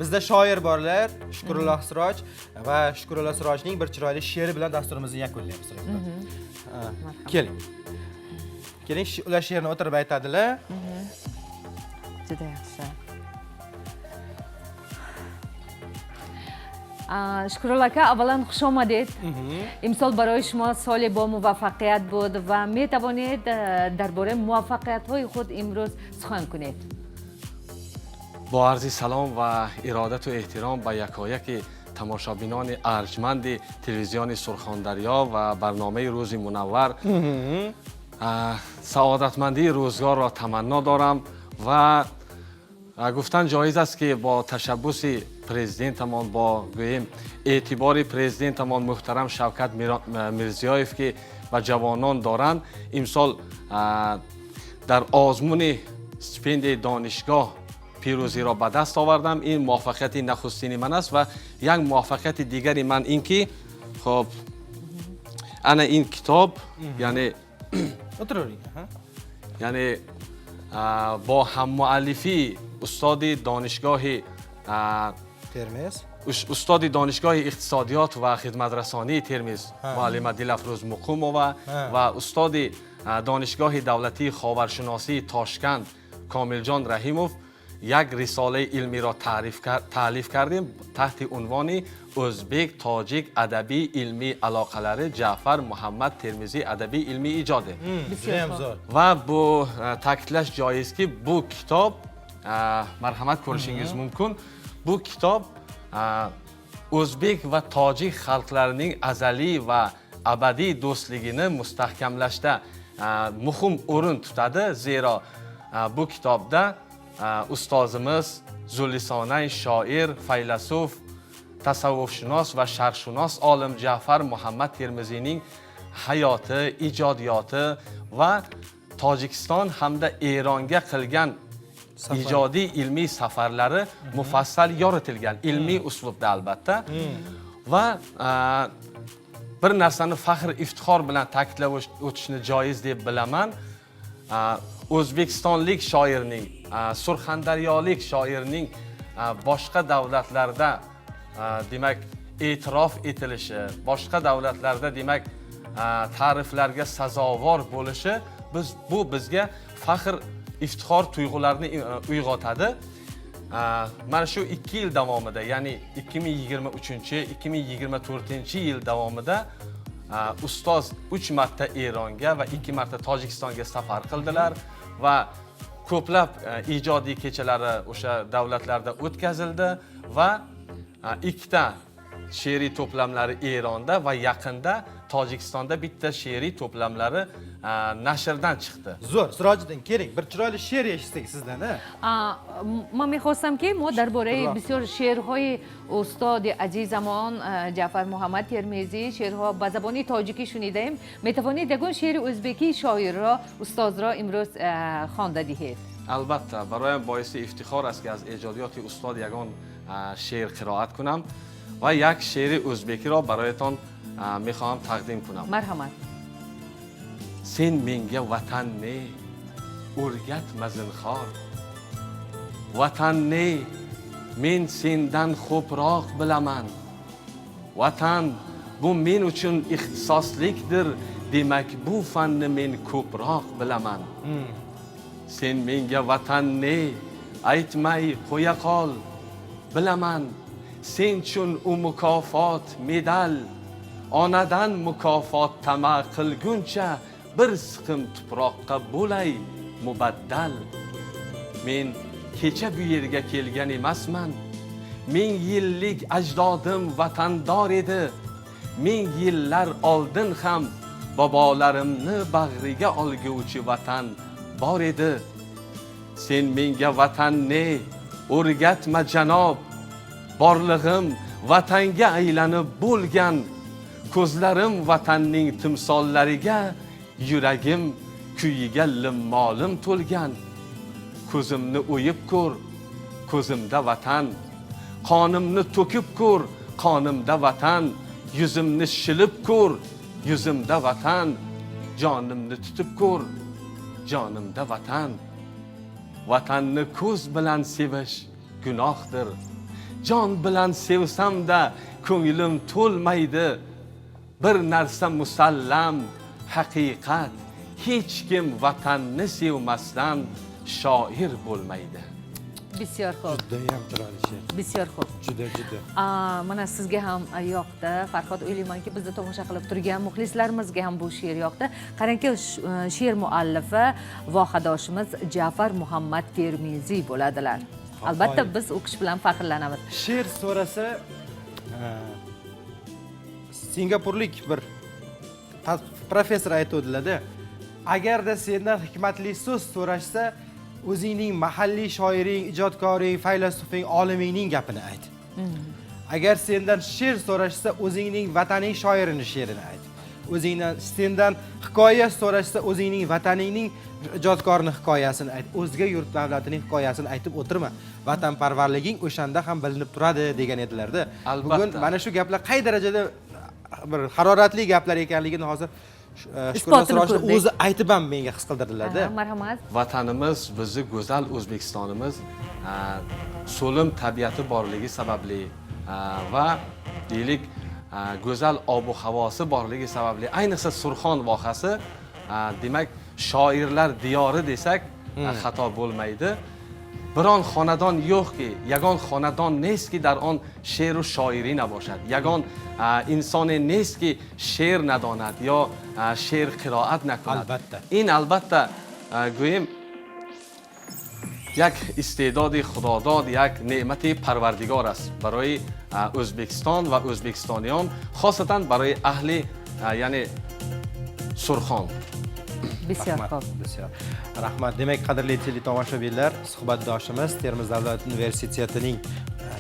Bizda shoir borlar, Shukrulloh Siroj va Shukrulloh Sirojning bir chiroyli she'ri bilan dasturimizni yakunlaymiz. Keling. Keling, ular she'rni o'tirib aytadilar. Juda yaxshi. Shukrulloh aka, avvalan xush omadid. Imsol برای شما سال با موفقیت بود و می توانید درباره موفقیت‌های خود امروز سخن کنید. با عرض سلام و ارادت و احترام به یکایک تماشابینان ارجمند تلویزیون سرخاندریا و برنامه روز منور سعادتمندی روزگار را تمنا دارم و گفتن جایز است که با تشبث پرزیدنتمان با گویم اعتبار پرزیدنتمان محترم شوکت میرزیایف که به جوانان دارند امسال در آزمون استیپند دانشگاه پیروزی را به دست آوردم. این موفقیت نخستین من است و یک موفقیت دیگری من این که خب انا این کتاب یعنی با هم مؤلفی استاد دانشگاه ترمز استاد دانشگاه اقتصادیات و خدمت رسانی ترمز معلم دلافروز مقومووا و استاد دانشگاه دولتی خاورشناسی تاشکند کامل جان رحیموف یک رساله علمی را تالیف کردیم تحت عنوان ازبک تاجیک ادبی علمی علاقه‌لari جعفر محمد ترمزی ادبی علمی ایجاده و bu ta'kidlash joizki bu kitob marhamat ko'rishingiz mumkin. Bu kitob o'zbek va tojik xalqlarining azaliy va abadiy do'stligini mustahkamlashda muhim o'rin tutadi. Zero bu kitobda ustozimiz Zullisonay shoir, faylasuf, tasavvufshunos va sharqshunos olim Ja'far Muhammad Termiziyning hayoti, ijodiyoti va Tojikiston hamda Eronga qilgan ijodiy ilmiy safarlari mufassal yoritilgan ilmiy uslubda albatta va bir narsani faxr iftixor bilan ta'kidlab o'tishni joiz deb bilaman. O'zbekistonlik shoirning, surxondaryolik shoirning boshqa davlatlarda demak e'tirof etilishi, boshqa davlatlarda demak ta'riflarga sazovor bo'lishi bu bizga faxr iftixor tuyg'ularini uyg'otadi. Mana shu 2 yil davomida, ya'ni 2023-2024 yil davomida ustoz 3 marta Eronga va 2 marta Tojikistonga safar qildilar va ko'plab ijodiy kechalari o'sha davlatlarda o'tkazildi va 2 ta she'riy to'plamlari Eronda va yaqinda Tojikistonda bitta she'riy to'plamlari nashrdan chiqdi. Zo'r, Sirojiddin, keling, bir chiroyli she'r eshitsak sizdan. من میخواستم که ما درباره بسیار شعرهای استاد عزیزمان جعفر محمد ترمزی شعرها به زبان تاجیکی شنیدیم. میتوانید یگان شعر ازبکی شاعر را استاد را امروز خوانده دهید؟ البته برایم باعث افتخار است که از ایجادیات استاد یگان شعر قرائت کنم و یک شعر ازبکی را برایتان میخواهم تقدیم کنم. مرحمت. Sen menga vatan ne, o'rgatma zinhor. Vatan ne, men sendan ko'proq bilaman. Vatan bu men uchun ixtisoslikdir, demak bu fanni men ko'proq bilaman. Sen menga vatan ne, aytmay qo'ya qol. Bilaman, sen uchun u mukofot, medal. Onadan mukofot tama qilguncha bir siqim tuproqqa bo'lay mubaddal. Men kecha bu yerga kelgan emasman. 1000 yillik ajdodim vatandor edi. 1000 yillar oldin ham bobolarimni bag'riga olguvchi vatan bor edi. Sen menga vatan ne, o'rgatma janob. Borlig'im vatanga aylanib bo'lgan. Ko'zlarim vatanning timsollariga, yuragim kuyiga limmolim to'lgan. Ko'zimni o'yib ko'r, ko'zimda vatan. Qonimni to'kib ko'r, qonimda vatan. Yuzimni shilib ko'r, yuzimda vatan. Jonimni tutib ko'r, jonimda vatan. Vatanni ko'z bilan sevish gunohdir. jon bilan sevsam-da ko'nglim to'lmaydi. Bir narsa musallam, haqiqat. Hech kim vatanni sevmasdan shoir bo'lmaydi. Bisyor xo'p. Judayam chiroyli she'r. Bisyor xo'p. Juda. Mana sizga ham yoqdi. Farhod, o'ylaymanki, bizni tomosha qilib turgan muxlislarimizga ham bu she'r yoqdi. Qarangki, she'r muallifi vohadoshimiz Ja'far Muhammad Termiziy bo'ladilar. Albatta biz u kishi bilan faxrlanamiz. She'r so'rasa Singapurlik bir professor aytuvdilar-da, agarda sendan hikmatli so'z so'rashsa, o'zingning mahalliy shoiring, ijodkoring, faylasufing, olimingning gapini ayt. Agar sendan she'r so'rashsa, o'zingning vataning shoirining she'rini ayt. Sendan hikoya so'rashsa, o'zingning vataningning ijodkorining hikoyasini ayt. O'zga yurt davlatining hikoyasini aytib o'tirma. Vatanparvarliging o'shanda ham bilinib turadi degan edilar-da. Bugun mana shu gaplar qay darajada bir haroratli gaplar ekanligini hozir Shukrullo Sirojning o'zi aytib ham menga his qildirdilar-da. Marhamat. Vatanimiz, bizni go'zal O'zbekistonimiz so'lim tabiati borligi sababli va deylik go'zal ob-havosi borligi sababli, ayniqsa Surxon vohasi, demak, shoirlar diyori desak xato bo'lmaydi. Biron xonadon yo'qki, yagon xonadon neski dar on she'r و shoiri naboshat. Yagon insoni neski she'r nadonad yo she'r qiroat nakunad. Albatta. این albatta go'yim یک استعداد خداداد، یک نعمت پروردگار است برای o'zbekiston va o'zbekistoniyon، خاصتا برای اهل یعنی سرخان. Bisyor xo'p. Bisyor. Rahmat. Demak, qadrli teletomoshabinlar, suhbatdoshimiz Termiz davlat universitetining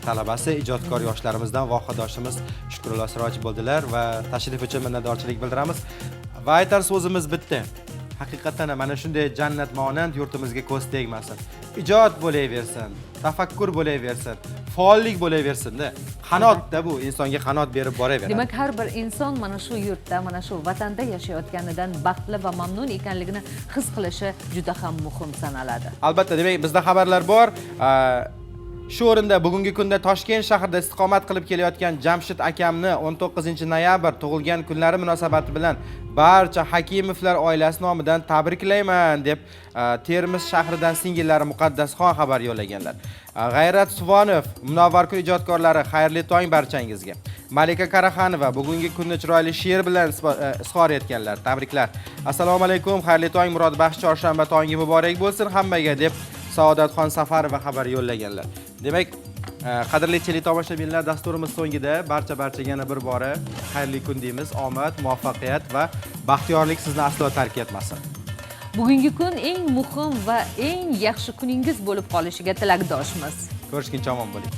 talabasi, ijodkor yoshlarimizdan vohadoshimiz Shukrullo Siroj bo'ldilar va tashrif uchun minnatdorchilik bildiramiz. Va aytar so'zimiz bitta. Haqiqatan mana shunday jannat monand yurtimizga ko'z tegmasin. Ijod bo'laversin, tafakkur bo'laversin, faollik bo'laversin-da. Qanotda bu insonga qanot berib boraveradi. Demak, har bir inson mana shu yurtda, mana shu vatanda yashayotganidan baxtli va mamnun ekanligini his qilishi juda ham muhim sanaladi. Albatta, demak, bizda xabarlar bor. Shu o'rinda bugungi kunda Toshkent shahrida istiqomat qilib kelayotgan Jamshid akamni 19-noyabr tug'ilgan kunlari munosabati bilan barcha Hakimovlar oilasi nomidan tabriklayman deb Termiz shahridan singillari Muqaddasxon xabar yo'llaganlar. G'ayrat Suvonov, Munavvarkul ijodkorlari, xayrli tong barchangizga. Malika Karaxonova bugungi kunni chiroyli she'r bilan izhor etganlar. Tabriklar. Assalomu alaykum, xayrli tong, murodbaxsh chorshanba tongi muborak bo'lsin hammaga deb Saodatxon Safarova xabar yo'llaganlar. Demak, qadrli teletomoshabinlar, dasturimiz so'ngida barchaga yana bir bora xayrli kun deymiz. Omad, muvaffaqiyat va baxtiyorlik sizni aslo tark etmasin. Bugungi kun eng muhim va eng yaxshi kuningiz bo'lib qolishiga tilakdoshmiz. Ko'rishguncha omon bo'ling.